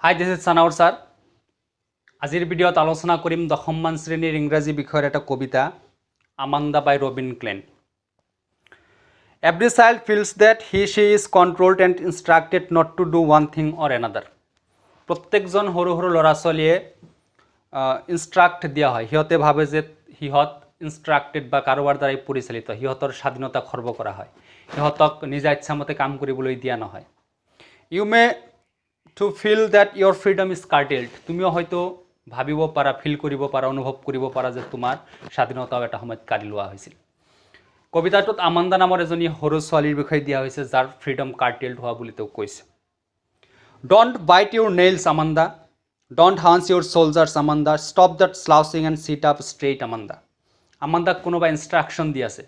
High this is Sanaur sir. আজিৰ ভিডিঅ'ত আলোচনা কৰিম দশমমান শ্ৰেণীৰ ইংৰাজী বিষয়ৰ এটা কবিতা Amanda by Robin Klein. Every child feels that she is controlled and instructed not to do one thing or another। প্ৰত্যেকজন সৰু সৰু ল'ৰা ছোৱালীয়ে ইনষ্ট্ৰাক্ট দিয়া হয়, সিহঁতে ভাবে যে সিহঁত ইনষ্ট্ৰাক্টেড বা কাৰোবাৰ দ্বাৰাই পৰিচালিত, সিহঁতৰ স্বাধীনতা খৰ্ব কৰা হয়, সিহঁতক নিজা ইচ্ছামতে কাম কৰিবলৈ দিয়া নহয়। You may to feel that your freedom is curtailed। তুমিও হয়তো ভাবিব পাৰা, ফিল কৰিব পাৰা, অনুভৱ কৰিব পাৰা যে তোমাৰ স্বাধীনতাও এটা সময়ত কাঢ়ি লোৱা হৈছিল। কবিতাটোত আমাণ্ডা নামৰ এজনী সৰু ছোৱালীৰ বিষয়ে দিয়া হৈছে যাৰ ফ্ৰীডম কাৰ্টেইল্ড হোৱা বুলি তেওঁ কৈছে। Don't bite your nails Amanda, don't hunch your shoulders Amanda, stop that slouching and sit up straight Amanda. আমাণ্ডাক কোনোবাই ইনষ্ট্ৰাকশ্যন দি আছে,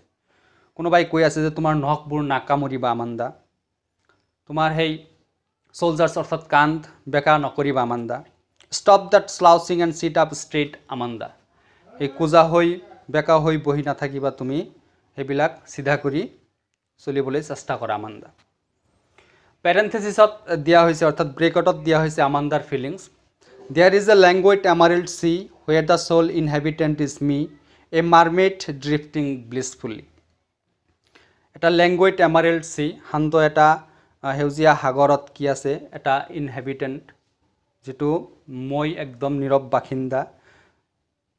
কোনোবাই কৈ আছে যে তোমাৰ নখবোৰ নাকামুৰিবা আমাণ্ডা, তোমাৰ সেই চলজাৰ্ছ অৰ্থাৎ কান্ধ বেকা নকৰিবা Amanda, stop that slouching and sit up straight Amanda, এই কোজা হৈ বেকা হৈ বহি নাথাকিবা, তুমি সেইবিলাক চিধা কৰি চলিবলৈ চেষ্টা কৰা আমাণ্ডা। পেৰেণ্থেচিছত দিয়া হৈছে অৰ্থাৎ ব্ৰেকটত দিয়া হৈছে আমাণ্ডাৰ feelings. There is a language emerald sea where the sole inhabitant is me, a mermaid drifting blissfully. এটা লেংগুৱেজ এমাৰেল্ড চি, শান্ত এটা সেউজীয়া সাগৰত কি আছে, এটা ইনহেবিটেণ্ট, যিটো মই একদম নীৰৱ বাসিন্দা,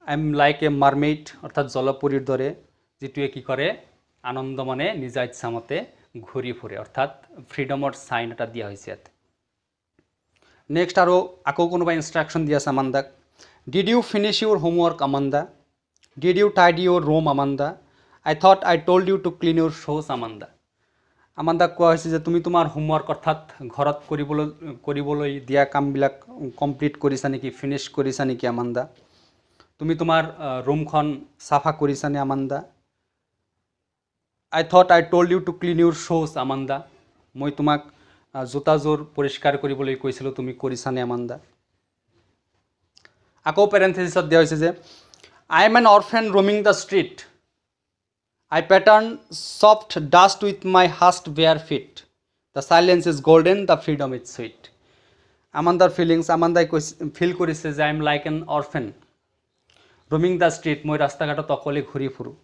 আই এম লাইক এ মাৰমেইড অৰ্থাৎ জলপৰীৰ দৰে, যিটোৱে কি কৰে আনন্দ মনে নিজা ইচ্ছামতে ঘূৰি ফুৰে, অৰ্থাৎ ফ্ৰীডমৰ চাইন এটা দিয়া হৈছে ইয়াত। নেক্সট আৰু আকৌ কোনোবাই ইনষ্ট্ৰাকশ্যন দি আছে আমাণ্ডাক। Did you finish your homework Amanda, did you tidy your room Amanda, I thought I told you to clean your শ্ব'জ আমাণ্ডা। আমাণ্ডাক কোৱা হৈছে যে তুমি তোমাৰ হোমৱৰ্ক অৰ্থাৎ ঘৰত কৰিবলৈ দিয়া কামবিলাক কমপ্লিট কৰিছা নেকি, ফিনিছ কৰিছা নেকি আমাণ্ডা, তুমি তোমাৰ ৰুমখন চাফা কৰিছানে Amanda, I thought I told you to clean your শ্ব'জ আমাণ্ডা, মই তোমাক জোতাযোৰ পৰিষ্কাৰ কৰিবলৈ কৈছিলোঁ, তুমি কৰিছানে আমাণ্ডা। আকৌ পেৰেণ্থেচিছত দিয়া হৈছে যে I M N orphan roaming the street, I pattern soft dust with my hushed bare feet, the silence is golden, the freedom is sweet। আমাণ্ডাৰ ফিলিংছ, আমাণ্ডাই ফিল কৰিছে যে I am like an orphan roaming the street, মই ৰাস্তা ঘাটত অকলে ঘূৰি ফুৰোঁ।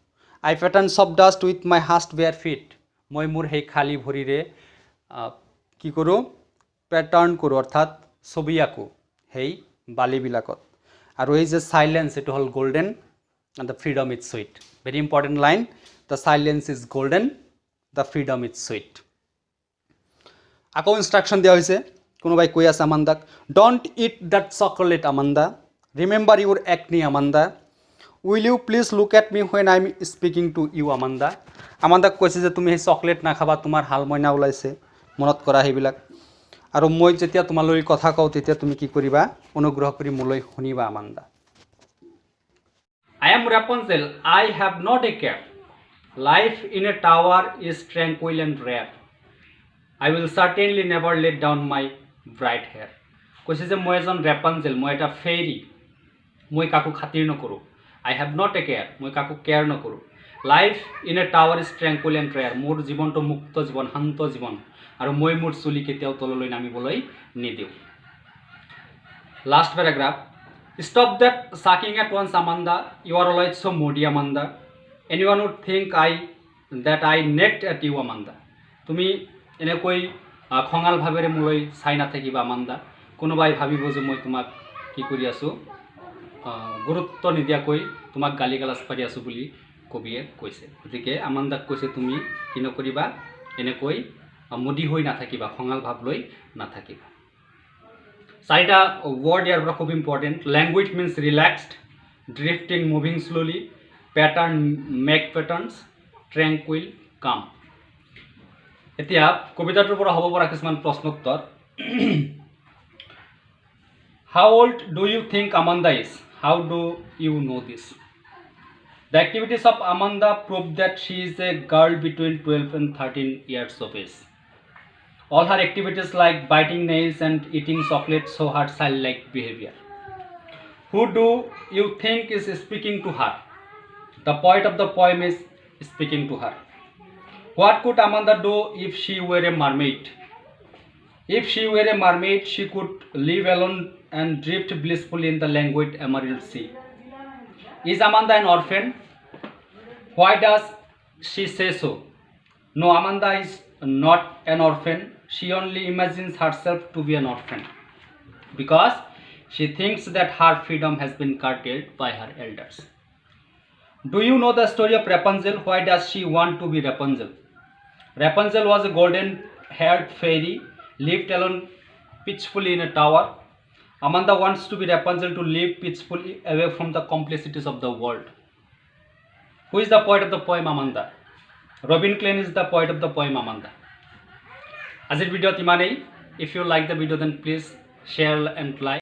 I pattern soft dust with my hushed bare feet, মই মোৰ সেই খালী ভৰিৰে কি কৰোঁ, পেটাৰ্ণ কৰোঁ অৰ্থাৎ ছবি আঁকো সেই বালিবিলাকত। আৰু এই যে চাইলেঞ্চ, এইটো হ'ল golden and the freedom is sweet. Very important line, the silence is golden, the freedom is sweet. আকৌ ইনষ্ট্ৰাকশ্যন দিয়া হৈছে, কোনোবাই কৈ আছে আমাণ্ডাক, don't eat that chocolate Amanda, remember your acne Amanda, will you please look at me when I am speaking to you Amanda. আমাণ্ডাক কৈছে যে তুমি সেই চকলেট নাখাবা, তোমাৰ হাল মইনা ওলাইছে, মনত কৰা সেইবিলাক, আৰু মই যেতিয়া তোমালৈ কথা কওঁ তেতিয়া তুমি কি কৰিবা, অনুগ্ৰহ কৰি মোলৈ শুনিবা Amanda. I am Rapunzel, I have not a care, life in a tower is tranquil and rare, I will certainly never let down my bright hair। কৈছে যে মই এজন ৰেপাঞ্জেল, মই এটা ফেৰী, মই কাকো খাতিৰ নকৰোঁ, I have not a care, মই কাকো কেয়াৰ নকৰোঁ, life in a tower is tranquil and rare, মোৰ জীৱনটো মুক্ত জীৱন, শান্ত জীৱন, আৰু মই মোৰ চুলি কেতিয়াও তললৈ নামিবলৈ নিদিওঁ। Last paragraph, stop that sulking at once Amanda, you are always so' moody Amanda, এনি ওৱান would think that I nagged at you Amanda. তুমি এনেকৈ খঙাল ভাৱেৰে মোলৈ চাই নাথাকিবা আমাণ্ডা, কোনোবাই ভাবিব যে মই তোমাক কি কৰি আছোঁ, গুৰুত্ব নিদিয়াকৈ তোমাক গালি গালাজ পাৰি আছোঁ বুলি কবিয়ে কৈছে। গতিকে আমাণ্ডাক কৈছে তুমি কি নকৰিবা, এনেকৈ মুদি হৈ নাথাকিবা, খঙাল ভাৱ লৈ নাথাকিবা। চাৰিটা ৱৰ্ড ইয়াৰ পৰা খুব important. Language means relaxed, drifting moving slowly, pattern make patterns, tranquil calm. এতিয়া কবিতাটোৰ পৰা হ'ব পৰা কিছুমান প্ৰশ্নোত্তৰ। How old do you think Amanda is? How do you know this? The activities of Amanda prove that she is a girl between 12 and 13 years of age. All her activities like biting nails and eating chocolate show her childlike behavior. Who do you think is speaking to her? The poet of the poem is speaking to her. What could Amanda do if she were a mermaid? If she were a mermaid, she could live alone and drift blissfully in the languid emerald sea. Is Amanda an orphan? Why does she say so? No, Amanda is not an orphan. She only imagines herself to be an orphan because she thinks that her freedom has been curtailed by her elders. Do you know the story of Rapunzel? Why does she want to be Rapunzel? Rapunzel was a golden-haired fairy, lived alone peacefully in a tower. Amanda wants to be Rapunzel to live peacefully away from the complexities of the world. Who is the poet of the poem Amanda? Robin Klein is the poet of the poem Amanda. আজিৰ ভিডিঅ'ত ইমানেই. If you like the video, then please share and like.